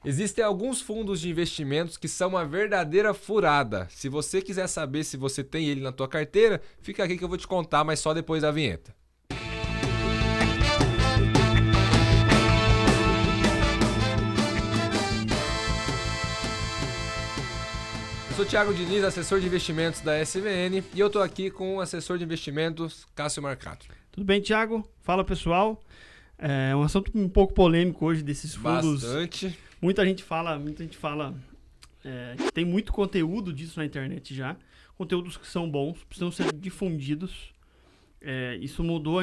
Existem alguns fundos de investimentos que são uma verdadeira furada. Se você quiser saber se você tem ele na tua carteira, fica aqui que eu vou te contar, mas só depois da vinheta. Eu sou o Thiago Diniz, assessor de investimentos da SVN, e eu estou aqui com o assessor de investimentos, Cássio Marcato. Tudo bem, Thiago? Fala, pessoal. É um assunto um pouco polêmico hoje desses fundos. Bastante. Muita gente fala que tem muito conteúdo disso na internet já. Conteúdos que são bons, precisam ser difundidos. Isso mudou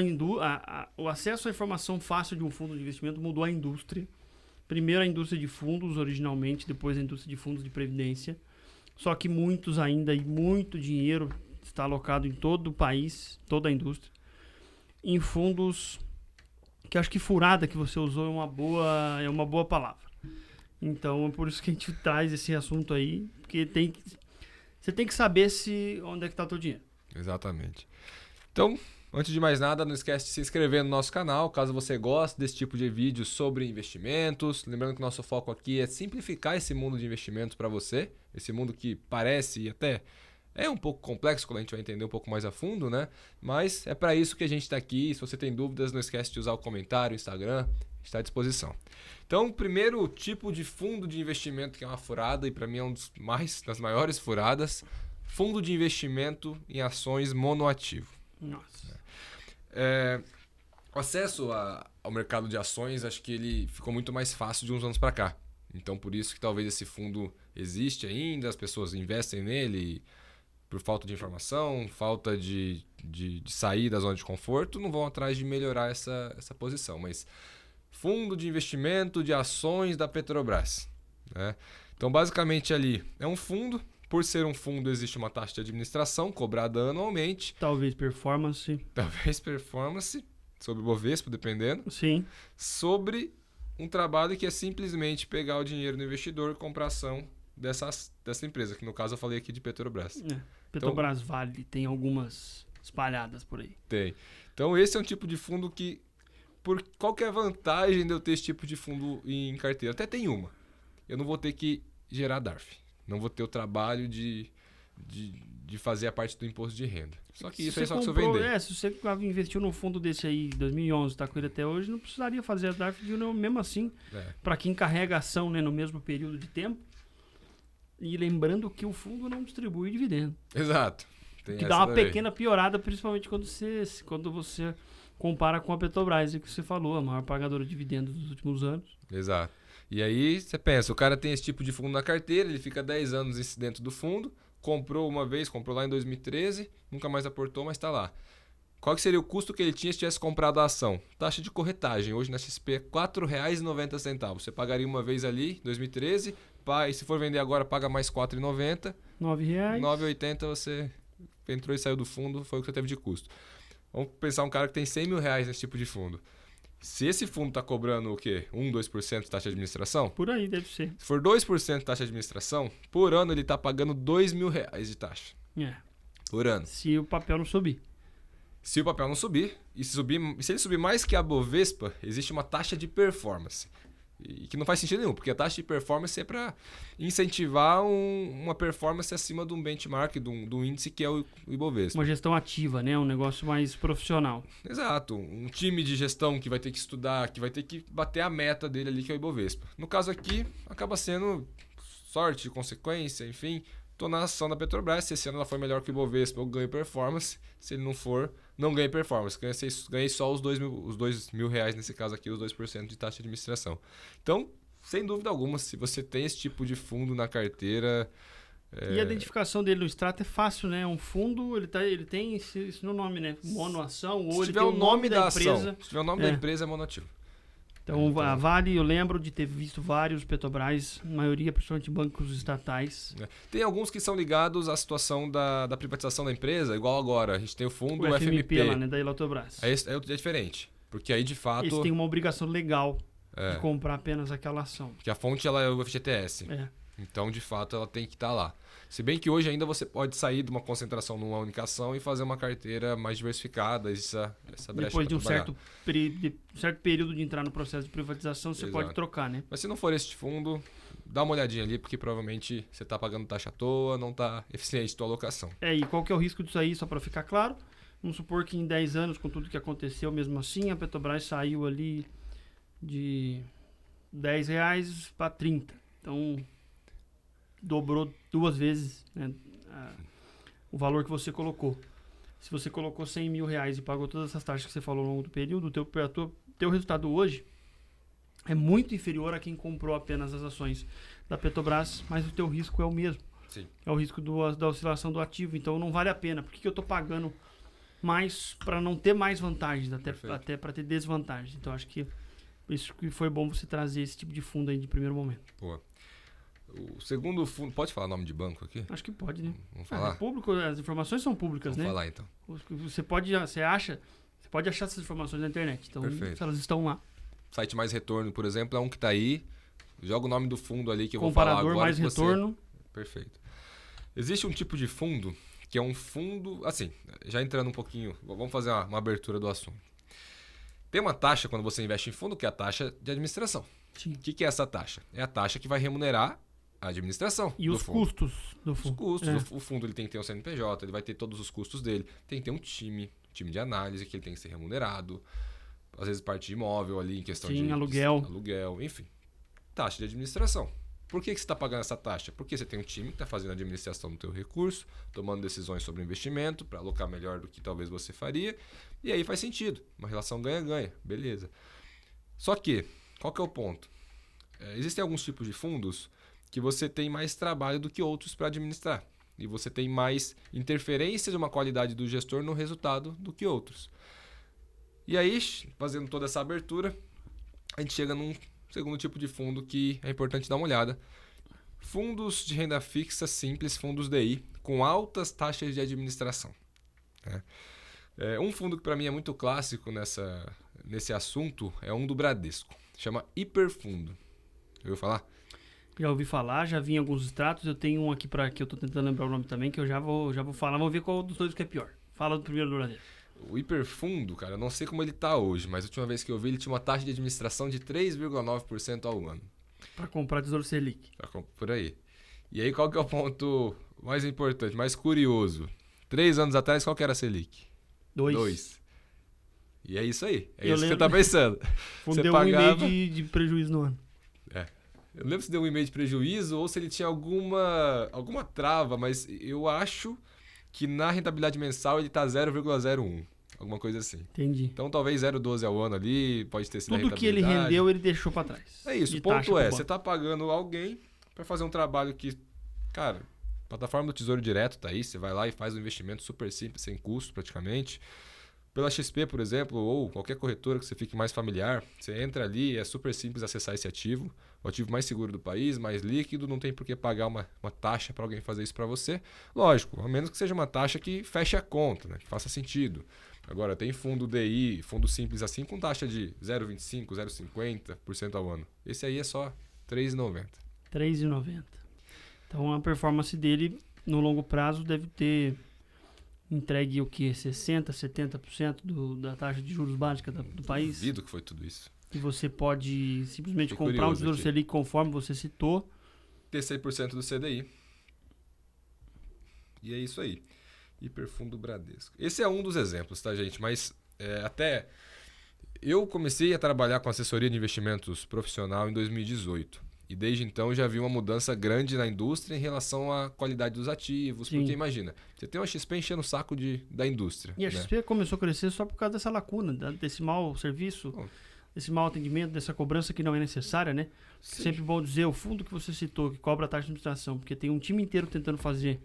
o acesso à informação fácil de um fundo de investimento mudou a indústria. Primeiro a indústria de fundos, originalmente, depois a indústria de fundos de previdência. Só que muitos ainda, e muito dinheiro está alocado em todo o país, toda a indústria, em fundos que acho que furada que você usou é uma boa palavra. Então, é por isso que a gente traz esse assunto aí, porque você tem que saber onde é que está o teu dinheiro. Exatamente. Então, antes de mais nada, não esquece de se inscrever no nosso canal, caso você goste desse tipo de vídeos sobre investimentos. Lembrando que o nosso foco aqui é simplificar esse mundo de investimentos para você, esse mundo que parece e até é um pouco complexo quando a gente vai entender um pouco mais a fundo, né? Mas é para isso que a gente está aqui. Se você tem dúvidas, não esquece de usar o comentário, o Instagram, está à disposição. Então, o primeiro tipo de fundo de investimento que é uma furada, e para mim é das maiores furadas, fundo de investimento em ações monoativo. Nossa. O acesso ao mercado de ações, acho que ele ficou muito mais fácil de uns anos para cá. Então, por isso que talvez esse fundo existe ainda, as pessoas investem nele por falta de informação, falta de sair da zona de conforto, não vão atrás de melhorar essa posição. Mas fundo de investimento de ações da Petrobras, né? Então, basicamente ali é um fundo. Por ser um fundo, existe uma taxa de administração cobrada anualmente. Talvez performance, sobre o Bovespa, dependendo. sim. Sobre um trabalho que é simplesmente pegar o dinheiro do investidor e comprar ação dessa empresa, que no caso eu falei aqui de Petrobras. Petrobras Vale, tem algumas espalhadas por aí. Tem. Então esse é um tipo de fundo que, qual que é a vantagem de eu ter esse tipo de fundo em carteira? Até tem uma. Eu não vou ter que gerar DARF. Não vou ter o trabalho de fazer a parte do imposto de renda. Só que isso é só que você vender. Se você investiu num fundo desse aí em 2011, está com ele até hoje, não precisaria fazer a DARF mesmo assim. Para quem carrega ação, né, no mesmo período de tempo. E lembrando que o fundo não distribui dividendo. Exato. Que dá uma pequena piorada, principalmente quando você compara com a Petrobras, que você falou, a maior pagadora de dividendos dos últimos anos. Exato. E aí você pensa, o cara tem esse tipo de fundo na carteira, ele fica 10 anos dentro do fundo, comprou lá em 2013, nunca mais aportou, mas está lá. Qual que seria o custo que ele tinha se tivesse comprado a ação? Taxa de corretagem, hoje na XP é R$ 4,90. Você pagaria uma vez ali, em 2013, e se for vender agora, paga mais R$ 4,90. R$ 9,00. R$ 9,80 você entrou e saiu do fundo, foi o que você teve de custo. Vamos pensar um cara que tem R$100 mil nesse tipo de fundo. Se esse fundo está cobrando o quê? 1%, 2% de taxa de administração? Por aí, deve ser. Se for 2% de taxa de administração, por ano ele está pagando R$2 mil de taxa. Por ano. Se o papel não subir. Se o papel não subir, e se ele subir mais que a Bovespa, existe uma taxa de performance. E que não faz sentido nenhum, porque a taxa de performance é para incentivar uma performance acima de um benchmark, de um índice que é o Ibovespa. Uma gestão ativa, né? Um negócio mais profissional. Exato. Um time de gestão que vai ter que estudar, que vai ter que bater a meta dele ali, que é o Ibovespa. No caso aqui, acaba sendo sorte, consequência, enfim. Estou na ação da Petrobras. Se esse ano ela for melhor que o Ibovespa, eu ganho performance. Se ele não for, não ganho performance. Ganhei só os R$2 mil nesse caso aqui, os 2% de taxa de administração. Então, sem dúvida alguma, se você tem esse tipo de fundo na carteira... E a identificação dele no extrato é fácil, né? Um fundo, ele tem esse no nome, né? Monoação, ou ele tem o nome da empresa. Se tiver o nome da empresa, é monoativo. Então, a Vale, eu lembro de ter visto vários Petrobras, a maioria, principalmente bancos estatais. Tem alguns que são ligados à situação da privatização da empresa, igual agora. A gente tem o fundo o FMP lá, né, da Eletrobras. É diferente, porque aí de fato... Eles têm uma obrigação legal de comprar apenas aquela ação. Porque a fonte ela é o FGTS. Então, de fato, ela tem que estar lá. Se bem que hoje ainda você pode sair de uma concentração numa única ação e fazer uma carteira mais diversificada, essa brecha Depois de pra um trabalhar. certo período de entrar no processo de privatização, você pode Exato. trocar, né? Mas se não for este fundo, dá uma olhadinha ali, porque provavelmente você está pagando taxa à toa, não está eficiente a tua alocação. E qual que é o risco disso aí, só para ficar claro? Vamos supor que em 10 anos, com tudo que aconteceu, mesmo assim, a Petrobras saiu ali de R$10 para 30. Então, dobrou 2 vezes, né, o valor que você colocou. Se você colocou R$100 mil e pagou todas essas taxas que você falou ao longo do período, o teu resultado hoje é muito inferior a quem comprou apenas as ações da Petrobras, mas o teu risco é o mesmo. Sim. É o risco da oscilação do ativo. Então não vale a pena. Por que eu estou pagando mais para não ter mais vantagens, até para ter desvantagens? Então acho que isso que foi bom você trazer esse tipo de fundo aí de primeiro momento. Boa. O segundo fundo, pode falar nome de banco aqui? Acho que pode, né? Vamos falar? É público, as informações são públicas, Vamos né? falar então. Você pode achar essas informações na internet. Então, Perfeito. elas estão lá. Site Mais Retorno, por exemplo, é um que está aí. Joga o nome do fundo ali que eu vou falar agora. Comparador Mais Retorno. Perfeito. Existe um tipo de fundo que é um fundo... Assim, já entrando um pouquinho... Vamos fazer uma abertura do assunto. Tem uma taxa quando você investe em fundo, que é a taxa de administração. Sim. O que é essa taxa? É a taxa que vai remunerar a administração E do os fundo. custos do Os fundo. custos. É. O fundo ele tem que ter um CNPJ, ele vai ter todos os custos dele. Tem que ter um time de análise que ele tem que ser remunerado. Às vezes parte de imóvel ali em questão Sim, de aluguel, enfim. Taxa de administração. Por que você está pagando essa taxa? Porque você tem um time que está fazendo a administração do teu recurso, tomando decisões sobre o investimento para alocar melhor do que talvez você faria. E aí faz sentido. Uma relação ganha-ganha. Beleza. Só que, qual que é o ponto? Existem alguns tipos de fundos que você tem mais trabalho do que outros para administrar. E você tem mais interferência de uma qualidade do gestor no resultado do que outros. E aí, fazendo toda essa abertura, a gente chega num segundo tipo de fundo que é importante dar uma olhada. Fundos de renda fixa simples, fundos DI, com altas taxas de administração. Um fundo que para mim é muito clássico nesse assunto é um do Bradesco. Chama Hiperfundo. Ouviu falar? Já ouvi falar, já vi em alguns extratos. Eu tenho um aqui que eu tô tentando lembrar o nome também, que eu já vou falar. Vamos ver qual dos dois que é pior. Fala do primeiro do Bradesco. O Hiperfundo, cara, eu não sei como ele tá hoje, mas a última vez que eu vi ele tinha uma taxa de administração de 3,9% ao ano. Para comprar Tesouro Selic. Por aí. E aí qual que é o ponto mais importante, mais curioso? 3 anos atrás, qual que era a Selic? 2. E é isso aí. É Eu isso que você lembro. tá pensando. Fundo Você deu pagava... 1,5 de prejuízo no ano. Eu lembro se deu 1,5 de prejuízo ou se ele tinha alguma trava, mas eu acho que na rentabilidade mensal ele tá 0,01. Alguma coisa assim. Entendi. Então talvez 0,12 ao ano ali, pode ter sido a Tudo que ele rentabilidade. rendeu, ele deixou para trás. É isso, De o ponto taxa pro você banco. tá pagando alguém para fazer um trabalho que, cara, a plataforma do Tesouro Direto tá aí, você vai lá e faz um investimento super simples, sem custo praticamente. Pela XP, por exemplo, ou qualquer corretora que você fique mais familiar, você entra ali, é super simples acessar esse ativo, o ativo mais seguro do país, mais líquido, não tem por que pagar uma taxa para alguém fazer isso para você. Lógico, a menos que seja uma taxa que feche a conta, né, que faça sentido. Agora, tem fundo DI, fundo simples assim, com taxa de 0,25%, 0,50% ao ano. Esse aí é só R$3,90. 3,90. Então a performance dele no longo prazo deve ter entregue o que? 60%, 70% da taxa de juros básica do país. Duvido que foi tudo isso. E você pode simplesmente Fiquei comprar um curioso Tesouro aqui. Selic conforme você citou. Ter 100% do CDI. E é isso aí. Hiperfundo Bradesco. Esse é um dos exemplos, tá, gente? Mas até eu comecei a trabalhar com assessoria de investimentos profissional em 2018. E desde então já vi uma mudança grande na indústria em relação à qualidade dos ativos. Sim. Porque imagina, você tem uma XP enchendo o saco da indústria. E a né? XP começou a crescer só por causa dessa lacuna, desse mau serviço, Bom. desse mau atendimento, dessa cobrança que não é necessária, né? Sim. Sempre bom dizer, o fundo que você citou, que cobra a taxa de administração, porque tem um time inteiro tentando fazer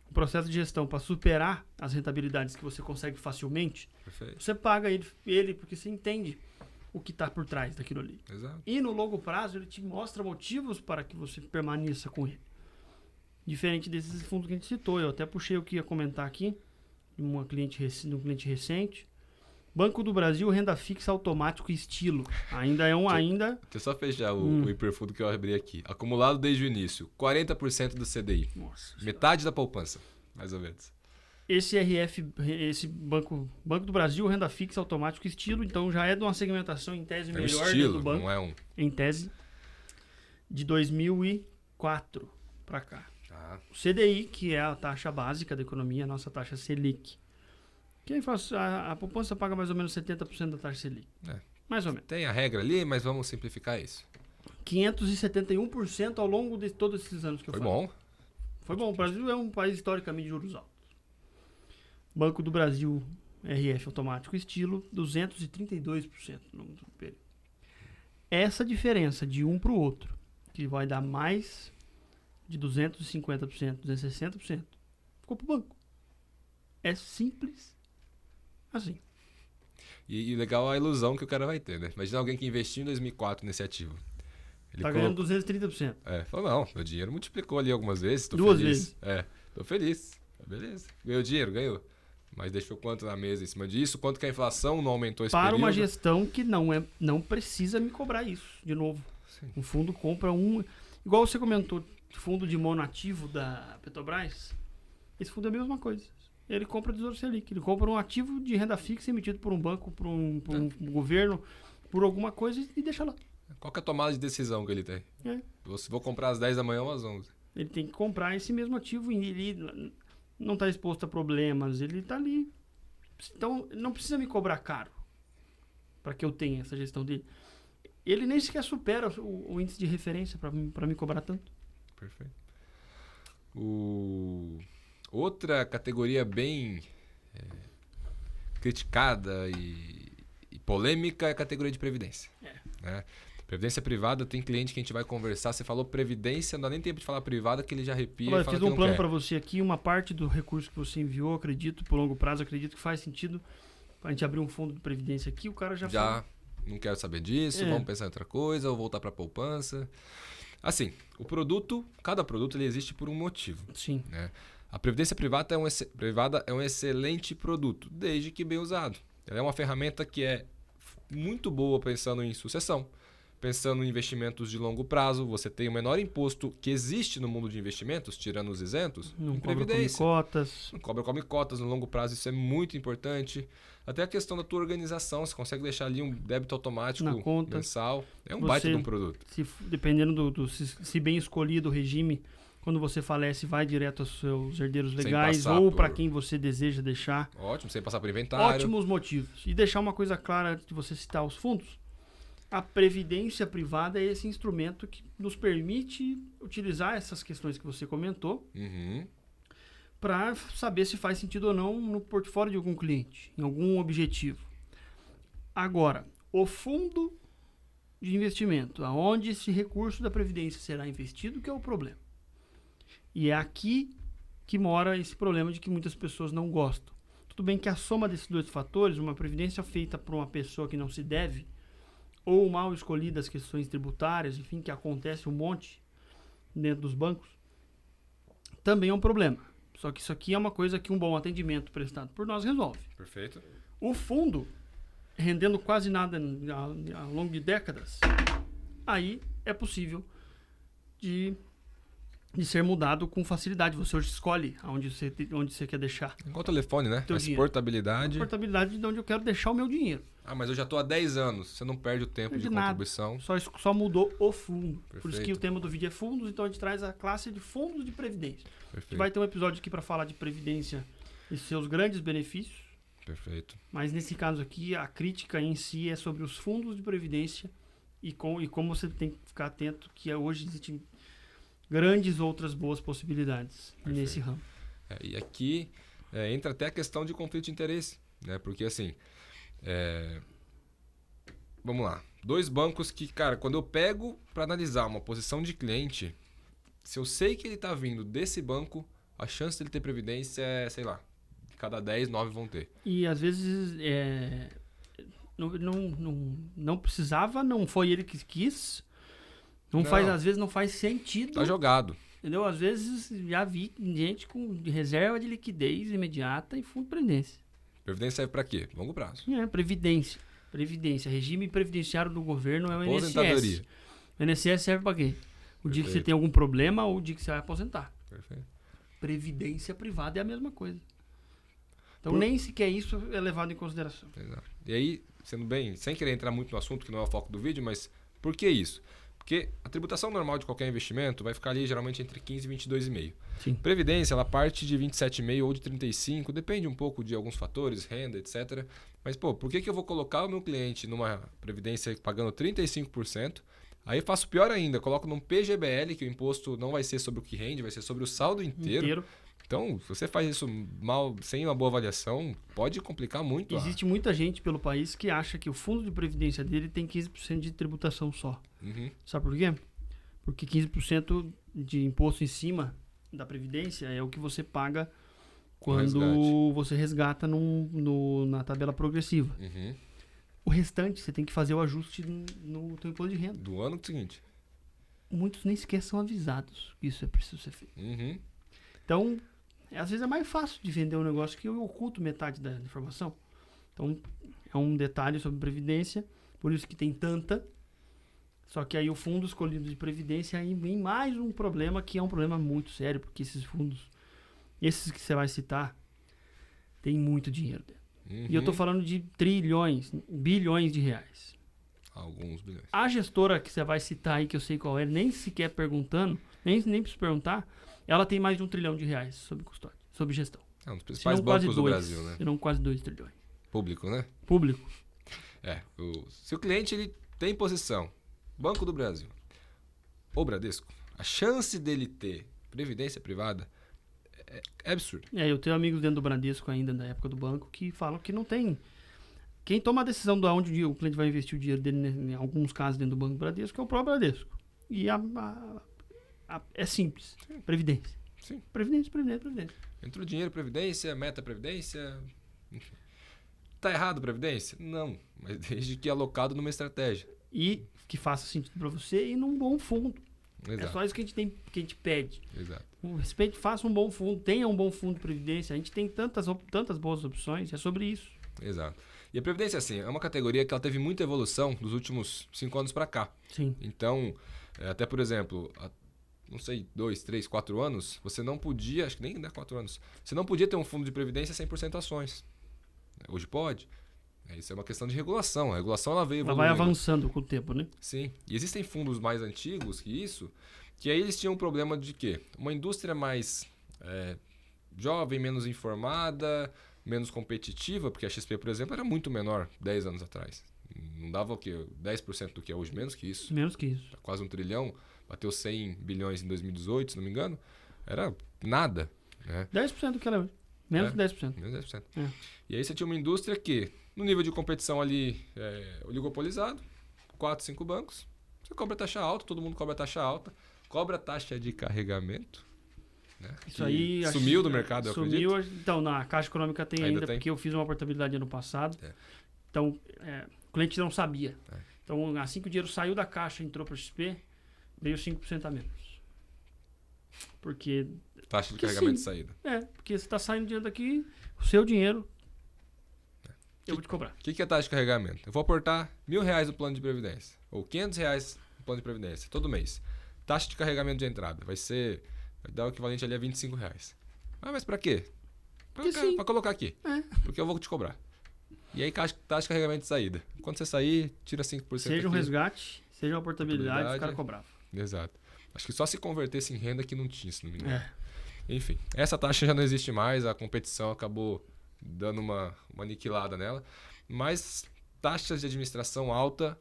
um processo de gestão para superar as rentabilidades que você consegue facilmente, Perfeito. você paga ele porque você entende o que está por trás daquilo ali. Exato. E no longo prazo ele te mostra motivos para que você permaneça com ele. Diferente desses fundos que a gente citou, eu até puxei o que ia comentar aqui, de um cliente recente, Banco do Brasil, renda fixa automático estilo. Ainda é um... ainda... Deixa eu só fechar o hiperfundo que eu abri aqui. Acumulado desde o início, 40% do CDI. Nossa. Metade da poupança, mais ou menos. Esse RF, esse Banco do Brasil, renda fixa automático estilo, então já é de uma segmentação em tese É um melhor estilo, do banco. não é um... Em tese, de 2004 para cá. Ah, O CDI, que é a taxa básica da economia, a nossa taxa Selic. Quem faz a poupança paga mais ou menos 70% da taxa Selic. É. Mais ou menos. tem a regra ali, mas vamos simplificar isso. 571% ao longo de todos esses anos que eu Foi falei. bom. Foi bom. O Brasil é um país historicamente de juros altos. Banco do Brasil, RF automático estilo, 232% no longo do período. Essa diferença de um para o outro, que vai dar mais de 250%, 260%, ficou para o banco. É simples assim. E legal a ilusão que o cara vai ter, né? Imagina alguém que investiu em 2004 nesse ativo. Ele Tá ganhando 230%. falou, não, meu dinheiro multiplicou ali algumas vezes, tô Duas feliz. vezes. Tô feliz. Beleza. Ganhou dinheiro, ganhou. Mas deixou quanto na mesa em cima disso? Quanto que a inflação não aumentou esse Para período? uma gestão que não precisa me cobrar isso, de novo. Sim. Um fundo compra igual você comentou, fundo de monoativo da Petrobras, esse fundo é a mesma coisa. Ele compra Tesouro Selic, ele compra um ativo de renda fixa emitido por um banco, por um governo, por alguma coisa e deixa lá. Qual que é a tomada de decisão que ele tem? Vou comprar às 10 da manhã ou às 11. Ele tem que comprar esse mesmo ativo e ele não está exposto a problemas, ele está ali. Então, não precisa me cobrar caro para que eu tenha essa gestão dele. Ele nem sequer supera o índice de referência para me cobrar tanto. Perfeito. Outra categoria bem criticada e polêmica é a categoria de previdência. Né? Previdência privada, tem cliente que a gente vai conversar, você falou previdência, não dá nem tempo de falar privada que ele já arrepia. Olha, e fala fiz que um não plano quer. para você aqui, uma parte do recurso que você enviou, acredito, por longo prazo, acredito que faz sentido para a gente abrir um fundo de previdência aqui, o cara já falou. Não quero saber disso, vamos pensar em outra coisa, ou voltar para poupança. Assim, cada produto ele existe por um motivo. Sim. Né? A previdência privada é um excelente produto, desde que bem usado. Ela é uma ferramenta que é muito boa pensando em sucessão, pensando em investimentos de longo prazo. Você tem o menor imposto que existe no mundo de investimentos, tirando os isentos, Não em cobra previdência. cotas. Não cobra come cotas no longo prazo, isso é muito importante. Até a questão da tua organização, você consegue deixar ali um débito automático Na conta. mensal. É um Você- baita de um produto. Dependendo se bem escolhido o regime, quando você falece, vai direto aos seus herdeiros Sem legais passar ou por- para quem você deseja deixar. Ótimo, sem passar por inventário. Ótimos motivos. E deixar uma coisa clara antes de você citar os fundos. A previdência privada é esse instrumento que nos permite utilizar essas questões que você comentou Uhum. para saber se faz sentido ou não no portfólio de algum cliente, em algum objetivo. Agora, o fundo de investimento, aonde esse recurso da previdência será investido, que é o problema. E é aqui que mora esse problema de que muitas pessoas não gostam. Tudo bem que a soma desses dois fatores, uma previdência feita por uma pessoa que não se deve, ou mal escolhidas questões tributárias, enfim, que acontece um monte dentro dos bancos, também é um problema. Só que isso aqui é uma coisa que um bom atendimento prestado por nós resolve. Perfeito. O fundo, rendendo quase nada ao longo de décadas, aí é possível de ser mudado com facilidade. Você hoje escolhe onde você quer deixar. Igual o telefone, né? Teu Faz dinheiro. portabilidade. A portabilidade de onde eu quero deixar o meu dinheiro. Ah, mas eu já tô há 10 anos. Você não perde o tempo de nada. contribuição. Só mudou o fundo. Por isso Perfeito. que o tema do vídeo é fundos, então a gente traz a classe de fundos de previdência. A gente Perfeito. vai ter um episódio aqui para falar de previdência e seus grandes benefícios, Perfeito. mas nesse caso aqui a crítica em si é sobre os fundos de previdência e como você tem que ficar atento que hoje existem grandes outras boas possibilidades Perfeito. nesse ramo. E aqui entra até a questão de conflito de interesse, né? Porque assim, vamos lá, 2 bancos que, cara, quando eu pego para analisar uma posição de cliente, se eu sei que ele tá vindo desse banco, a chance dele ter previdência é, sei lá, de cada 10, 9 vão ter. E às vezes não precisava, não foi ele que quis. Às vezes não faz sentido. Tá jogado. Entendeu? Às vezes já vi gente com reserva de liquidez imediata e fundo de previdência. Previdência serve para quê? Longo prazo. Previdência. Previdência. Regime previdenciário do governo é o Aposentadoria. INSS. O INSS serve para quê? O dia que você Perfeito. tem algum problema ou o dia que você vai aposentar. Perfeito. Previdência privada é a mesma coisa. Então Por- nem sequer isso é levado em consideração. Exato. E aí, sendo bem, sem querer entrar muito no assunto, que não é o foco do vídeo, mas por que isso? Porque a tributação normal de qualquer investimento vai ficar ali geralmente entre 15 e 22,5. Sim. Previdência, ela parte de 27,5 ou de 35, depende um pouco de alguns fatores, renda, etc. Mas, pô, por que eu vou colocar o meu cliente numa previdência pagando 35%? Aí eu faço pior ainda, coloco num PGBL, que o imposto não vai ser sobre o que rende, vai ser sobre o saldo inteiro. Então, se você faz isso mal, sem uma boa avaliação, pode complicar muito. Existe muita gente pelo país que acha que o fundo de previdência dele tem 15% de tributação só. Uhum. Sabe por quê? Porque 15% de imposto em cima da previdência é o que você paga quando resgate. você resgata na tabela progressiva. Uhum. O restante você tem que fazer o ajuste no teu imposto de renda. Do ano seguinte. Muitos nem sequer são avisados que isso é preciso ser feito. Uhum. Então, às vezes é mais fácil de vender um negócio que eu oculto metade da informação. Então, é um detalhe sobre previdência, por isso que tem tanta. Só que aí o fundo escolhido de previdência, aí vem mais um problema, que é um problema muito sério, porque esses fundos, esses que você vai citar, tem muito dinheiro dentro. Uhum. E eu tô falando de trilhões, bilhões de reais. Alguns bilhões. A gestora que você vai citar aí, que eu sei qual é, nem sequer perguntando, nem preciso perguntar, ela tem mais de R$1 trilhão sob custódia, sob gestão. É um dos principais Se não quase bancos do 2, Brasil, né? se não quase 2 trilhões. Público, né? Público. Se o cliente ele tem posição, Banco do Brasil ou Bradesco, a chance dele ter previdência privada é absurda. Eu tenho amigos dentro do Bradesco ainda, da época do banco, que falam que não tem. Quem toma a decisão de onde o cliente vai investir o dinheiro dele, né, em alguns casos dentro do Banco Bradesco, é o próprio Bradesco. E é simples. Previdência. Sim. Previdência, previdência, previdência. Entrou dinheiro, previdência, meta previdência, enfim. Tá errado previdência? Não, mas desde que alocado numa estratégia. E que faça sentido para você e num bom fundo. Exato. É só isso que a gente pede. Exato. Respeite, faça um bom fundo, tenha um bom fundo de previdência. A gente tem tantas boas opções, é sobre isso. Exato. E a previdência, assim, é uma categoria que ela teve muita evolução dos últimos 5 anos para cá. Sim. Então, até por exemplo, não sei, 2, 3, 4 anos, você não podia, acho que nem dá 4 anos, você não podia ter um fundo de previdência 100% ações. Hoje pode. Isso é uma questão de regulação. A regulação ela veio Ela evoluindo. vai avançando com o tempo, né? Sim. E existem fundos mais antigos que isso, que aí eles tinham um problema de quê? Uma indústria mais jovem, menos informada, menos competitiva, porque a XP, por exemplo, era muito menor 10 anos atrás. Não dava o quê? 10% do que é hoje, menos que isso. Menos que isso. Quase 1 trilhão, bateu 100 bilhões em 2018, se não me engano. Era nada. Né? 10% do que ela é hoje. Menos que 10%. Menos 10%. É. E aí você tinha uma indústria que, no nível de competição ali, oligopolizado, 4, 5 bancos, você cobra taxa alta, todo mundo cobra taxa alta, cobra taxa de carregamento. Né? Isso aí sumiu do mercado, eu sumiu. acredito. Então, na Caixa Econômica tem ainda, tem? porque eu fiz uma portabilidade ano passado. É. Então, o cliente não sabia. É. Então, assim que o dinheiro saiu da Caixa e entrou para o XP, veio 5% a menos. Porque Taxa de que carregamento sim. de saída. Porque você está saindo dinheiro daqui, o seu dinheiro, eu vou te cobrar. O que é taxa de carregamento? Eu vou aportar R$1.000 no plano de previdência, ou R$500 no plano de previdência, todo mês. Taxa de carregamento de entrada vai dar o equivalente ali a R$25. Mas para quê? Para colocar aqui. Porque eu vou te cobrar. E aí, taxa de carregamento de saída. Quando você sair, tira 5%. Seja um aqui. resgate, seja uma portabilidade, os caras cobravam. Exato. Acho que só se convertesse em renda que não tinha, se não me engano. É. Enfim, essa taxa já não existe mais, a competição acabou dando uma aniquilada nela. Mas taxas de administração alta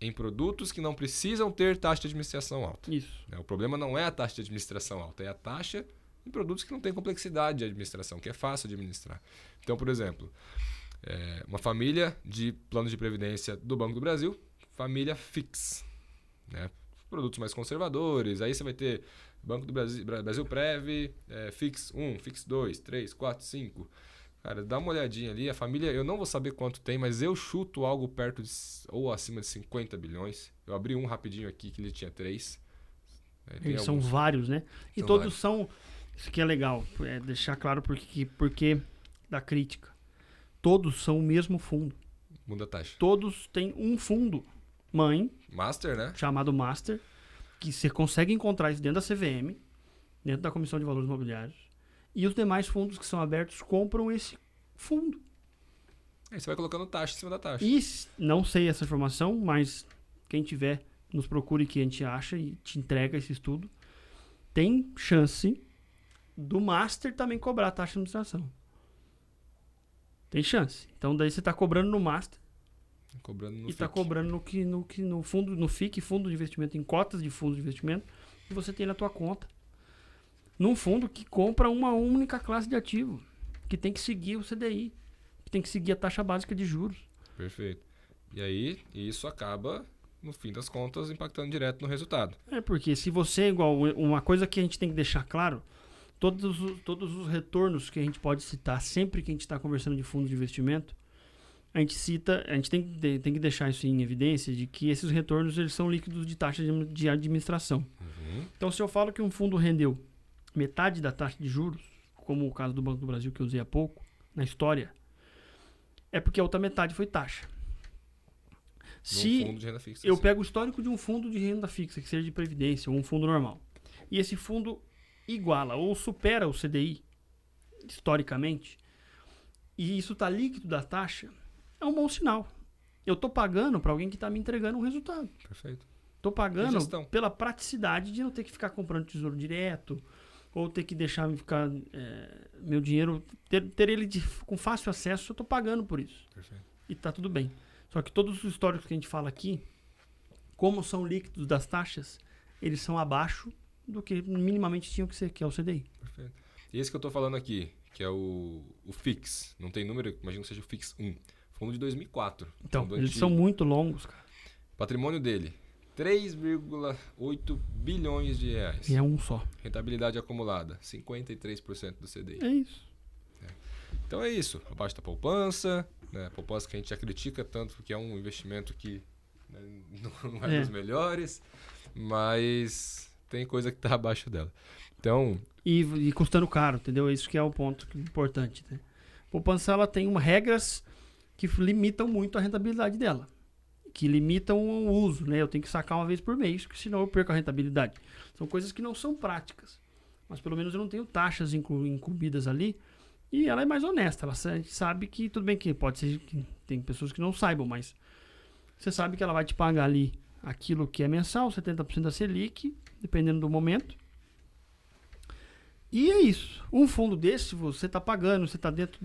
em produtos que não precisam ter taxa de administração alta. Isso. O problema não é a taxa de administração alta, é a taxa em produtos que não têm complexidade de administração, que é fácil de administrar. Então, por exemplo, uma família de planos de previdência do Banco do Brasil, família Fix, né? Produtos mais conservadores, aí você vai ter Banco do Brasil Prev, Fix 1, Fix 2, 3, 4, 5. Cara, dá uma olhadinha ali, a família, eu não vou saber quanto tem, mas eu chuto algo perto de, ou acima de 50 bilhões. Eu abri um rapidinho aqui que ele tinha 3. Eles são vários, né? E São todos vários. são... Isso que é legal, deixar claro porque da crítica. todos são o mesmo fundo. Muda a taxa. Todos têm um fundo mãe, Master, né? chamado Master, que você consegue encontrar isso dentro da CVM, dentro da Comissão de Valores Imobiliários, e os demais fundos que são abertos compram esse fundo. Aí você vai colocando taxa em cima da taxa. E não sei essa informação, mas quem tiver, nos procure que a gente acha e te entrega esse estudo. Tem chance do Master também cobrar a taxa de administração. Tem chance. Então daí você está cobrando no Master Cobrando no e está FIC. cobrando no fundo, no FIC, fundo de investimento, em cotas de fundo de investimento, que você tem na tua conta. Num fundo que compra uma única classe de ativo, que tem que seguir o CDI, que tem que seguir a taxa básica de juros. Perfeito. E aí, isso acaba, no fim das contas, impactando direto no resultado. Porque se você é igual, uma coisa que a gente tem que deixar claro, todos os retornos que a gente pode citar sempre que a gente está conversando de fundo de investimento, a gente tem que deixar isso em evidência de que esses retornos eles são líquidos de taxa de administração. Uhum. Então, se eu falo que um fundo rendeu metade da taxa de juros, como o caso do Banco do Brasil que eu usei há pouco, na história, é porque a outra metade foi taxa. Se fundo de renda fixa. eu sim. pego o histórico de um fundo de renda fixa, que seja de previdência ou um fundo normal, e esse fundo iguala ou supera o CDI, historicamente, e isso está líquido da taxa, é um bom sinal. Eu estou pagando para alguém que está me entregando um resultado. Perfeito. Estou pagando Gestão. pela praticidade de não ter que ficar comprando tesouro direto, ou ter que deixar ficar meu dinheiro, ter ele com fácil acesso, eu estou pagando por isso. Perfeito. E está tudo bem. Só que todos os históricos que a gente fala aqui, como são líquidos das taxas, eles são abaixo do que minimamente tinham que ser, que é o CDI. Perfeito. E esse que eu estou falando aqui, que é o FIX, não tem número, imagino que seja o FIX 1. Fundo de 2004. Então, fundo eles antigo. são muito longos, cara. Patrimônio dele, 3,8 bilhões de reais. E é um só. Rentabilidade acumulada, 53% do CDI. É isso. Então é isso. Abaixo da poupança, né? A poupança que a gente já critica tanto porque é um investimento que né, não é dos melhores, mas tem coisa que está abaixo dela. Então, E custando caro, entendeu? Isso que é o ponto importante. Né? A poupança ela tem regras que limitam muito a rentabilidade dela. Que limitam o uso, né? Eu tenho que sacar uma vez por mês, porque senão eu perco a rentabilidade. São coisas que não são práticas. Mas pelo menos eu não tenho taxas incumbidas ali. E ela é mais honesta. A gente sabe que, tudo bem que pode ser que tem pessoas que não saibam, mas você sabe que ela vai te pagar ali aquilo que é mensal, 70% da Selic, dependendo do momento. E é isso. Um fundo desse, você está pagando, você está dentro,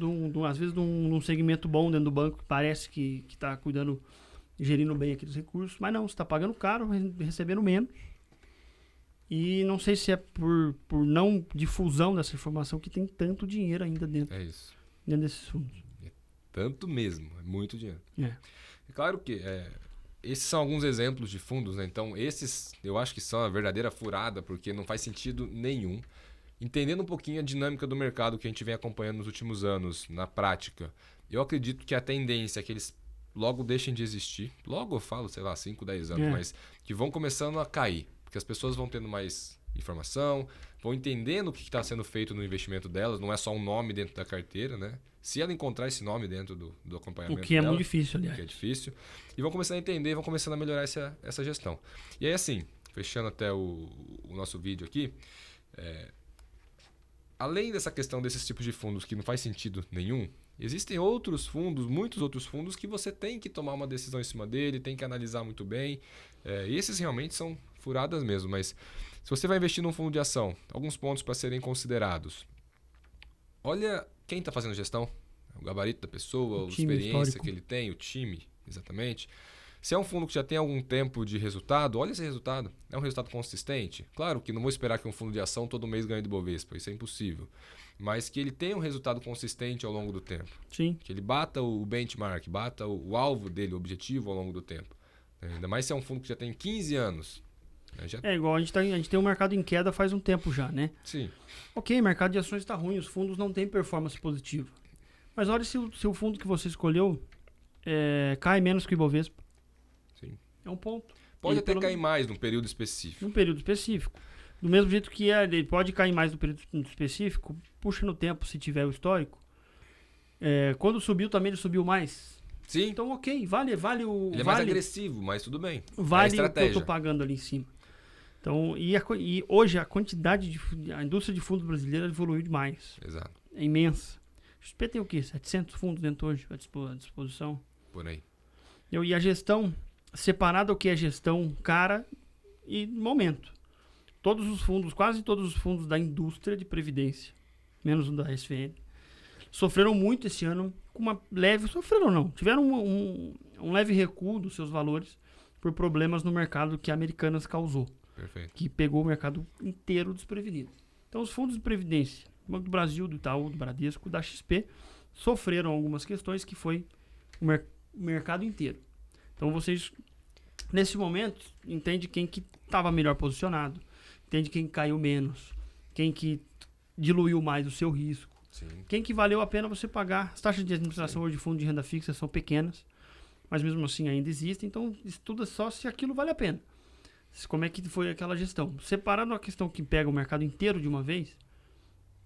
às vezes, de um segmento bom dentro do banco, que parece que está cuidando, gerindo bem aqui dos recursos, mas não, você está pagando caro, recebendo menos. E não sei se é por não difusão dessa informação que tem tanto dinheiro ainda dentro desses fundos. É tanto mesmo, é muito dinheiro. É. É claro que esses são alguns exemplos de fundos, né? Então esses eu acho que são a verdadeira furada, porque não faz sentido nenhum. Entendendo um pouquinho a dinâmica do mercado que a gente vem acompanhando nos últimos anos, na prática, eu acredito que a tendência é que eles logo deixem de existir. Logo eu falo, sei lá, 5, 10 anos, mas que vão começando a cair. Porque as pessoas vão tendo mais informação, vão entendendo o que está sendo feito no investimento delas, não é só um nome dentro da carteira, né? Se ela encontrar esse nome dentro do acompanhamento O que é dela, muito difícil, aliás. que é difícil, e vão começando a entender, vão começando a melhorar essa gestão. E aí assim, fechando até o nosso vídeo aqui, além dessa questão desses tipos de fundos que não faz sentido nenhum, existem outros fundos, muitos outros fundos que você tem que tomar uma decisão em cima dele, tem que analisar muito bem. E esses realmente são furadas mesmo, mas se você vai investir num fundo de ação, alguns pontos para serem considerados. Olha quem está fazendo gestão, o gabarito da pessoa, a experiência histórico que ele tem, o time, exatamente. Se é um fundo que já tem algum tempo de resultado, olha esse resultado. É um resultado consistente? Claro que não vou esperar que um fundo de ação todo mês ganhe do Bovespa, isso é impossível. Mas que ele tenha um resultado consistente ao longo do tempo. Sim. Que ele bata o benchmark, bata o alvo dele, o objetivo ao longo do tempo. Ainda mais se é um fundo que já tem 15 anos. É igual a gente tem um mercado em queda faz um tempo já, né? Sim. Ok, o mercado de ações está ruim, os fundos não têm performance positiva. Mas olha se o fundo que você escolheu cai menos que o Ibovespa. Sim. É um ponto. Pode até cair mais num período específico. Num período específico. Do mesmo jeito que ele pode cair mais no período específico, puxa no tempo se tiver o histórico. Quando subiu também ele subiu mais. Sim. Então, ok, vale o... Ele é mais agressivo, mas tudo bem. Vale o que eu tô pagando ali em cima. Então, e hoje a quantidade a indústria de fundos brasileira evoluiu demais. Exato. É imensa. O XP tem o quê? 700 fundos dentro hoje à disposição. Por aí. E a gestão, separada o que é gestão, cara e momento. Quase todos os fundos da indústria de previdência, menos o da SVN, sofreram muito esse ano com uma leve... Sofreram não. Tiveram um leve recuo dos seus valores por problemas no mercado que a Americanas causou. Perfeito. Que pegou o mercado inteiro desprevenido. Então, os fundos de previdência, Banco do Brasil, do Itaú, do Bradesco, da XP, sofreram algumas questões que foi o mercado inteiro. Então, vocês, nesse momento, entendem quem que estava melhor posicionado, entende quem caiu menos, quem que diluiu mais o seu risco, Sim. quem que valeu a pena você pagar. As taxas de administração hoje de fundo de renda fixa são pequenas, mas mesmo assim ainda existem, então estuda só se aquilo vale a pena. Como é que foi aquela gestão. Separando a questão que pega o mercado inteiro de uma vez,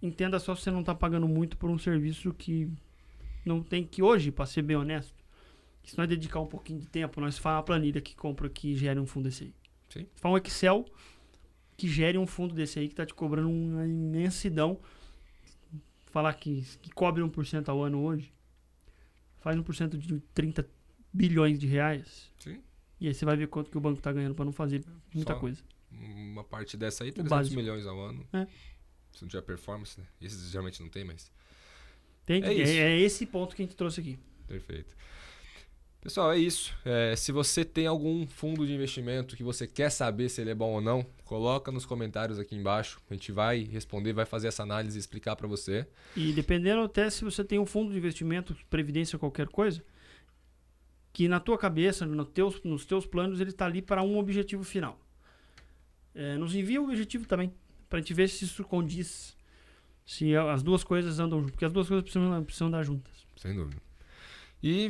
entenda só se você não está pagando muito por um serviço que não tem que hoje, para ser bem honesto, se nós dedicar um pouquinho de tempo, nós faz uma planilha que gere um fundo desse aí. Sim. Faz um Excel que gere um fundo desse aí que está te cobrando uma imensidão. Falar que cobre 1% ao ano hoje, faz 1% de 30 bilhões de reais. Sim. E aí você vai ver quanto que o banco está ganhando para não fazer muita coisa. Uma parte dessa aí, 300 básico. milhões ao ano. É. Se não tiver performance, né? Esses geralmente não tem, mas... É esse ponto que a gente trouxe aqui. Perfeito. Pessoal, é isso. Se você tem algum fundo de investimento que você quer saber se ele é bom ou não, coloca nos comentários aqui embaixo. A gente vai responder, vai fazer essa análise e explicar para você. E dependendo até se você tem um fundo de investimento, previdência, qualquer coisa, que na tua cabeça, nos teus planos, ele está ali para um objetivo final. Nos envia o objetivo também, para a gente ver se isso condiz, se as duas coisas andam juntas, porque as duas coisas precisam andar juntas. Sem dúvida. E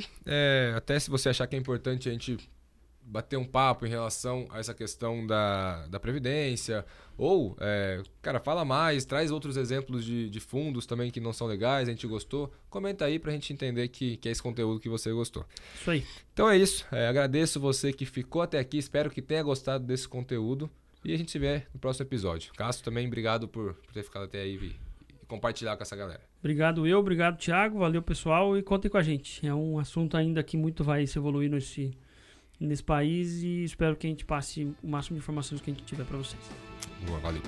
até se você achar que é importante a gente bater um papo em relação a essa questão da previdência, ou, cara, fala mais, traz outros exemplos de fundos também que não são legais, a gente gostou, comenta aí pra gente entender que é esse conteúdo que você gostou. Isso aí. Então é isso, agradeço você que ficou até aqui, espero que tenha gostado desse conteúdo e a gente se vê no próximo episódio. Cássio, também obrigado por ter ficado até aí e compartilhar com essa galera. Obrigado Thiago, valeu pessoal e contem com a gente. É um assunto ainda que muito vai se evoluir nesse país e espero que a gente passe o máximo de informações que a gente tiver para vocês. Boa, valeu.